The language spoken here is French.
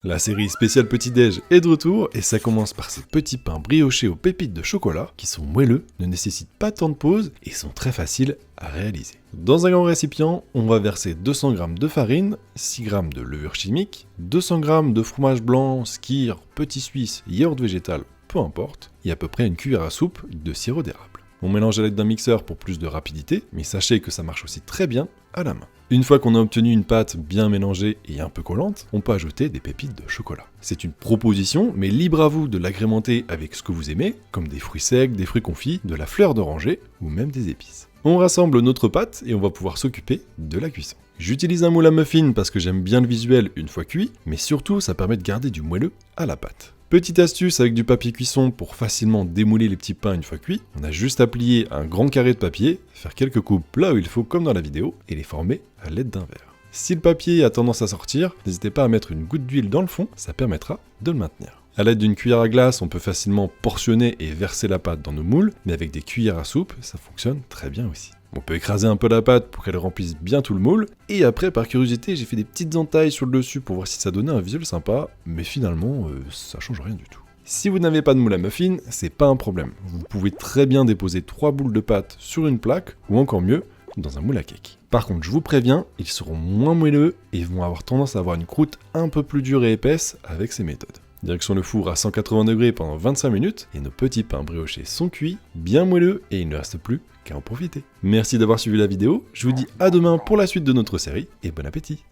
La série spéciale petit-déj est de retour et ça commence par ces petits pains briochés aux pépites de chocolat qui sont moelleux, ne nécessitent pas tant de pause et sont très faciles à réaliser. Dans un grand récipient, on va verser 200 g de farine, 6 g de levure chimique, 200 g de fromage blanc, skyr, petit suisse, yaourt végétal, peu importe, et à peu près une cuillère à soupe de sirop d'érable. On mélange à l'aide d'un mixeur pour plus de rapidité, mais sachez que ça marche aussi très bien à la main. Une fois qu'on a obtenu une pâte bien mélangée et un peu collante, on peut ajouter des pépites de chocolat. C'est une proposition, mais libre à vous de l'agrémenter avec ce que vous aimez, comme des fruits secs, des fruits confits, de la fleur d'oranger ou même des épices. On rassemble notre pâte et on va pouvoir s'occuper de la cuisson. J'utilise un moule à muffins parce que j'aime bien le visuel une fois cuit, mais surtout ça permet de garder du moelleux à la pâte. Petite astuce avec du papier cuisson pour facilement démouler les petits pains une fois cuits, on a juste à plier un grand carré de papier, faire quelques coupes là où il faut comme dans la vidéo, et les former à l'aide d'un verre. Si le papier a tendance à sortir, n'hésitez pas à mettre une goutte d'huile dans le fond, ça permettra de le maintenir. A l'aide d'une cuillère à glace, on peut facilement portionner et verser la pâte dans nos moules, mais avec des cuillères à soupe, ça fonctionne très bien aussi. On peut écraser un peu la pâte pour qu'elle remplisse bien tout le moule, et après, par curiosité, j'ai fait des petites entailles sur le dessus pour voir si ça donnait un visuel sympa, mais finalement, ça change rien du tout. Si vous n'avez pas de moule à muffins, c'est pas un problème. Vous pouvez très bien déposer 3 boules de pâte sur une plaque, ou encore mieux, dans un moule à cake. Par contre, je vous préviens, ils seront moins moelleux et vont avoir tendance à avoir une croûte un peu plus dure et épaisse avec ces méthodes. Direction le four à 180 degrés pendant 25 minutes, et nos petits pains briochés sont cuits, bien moelleux, et il ne reste plus qu'à en profiter. Merci d'avoir suivi la vidéo, je vous dis à demain pour la suite de notre série, et bon appétit!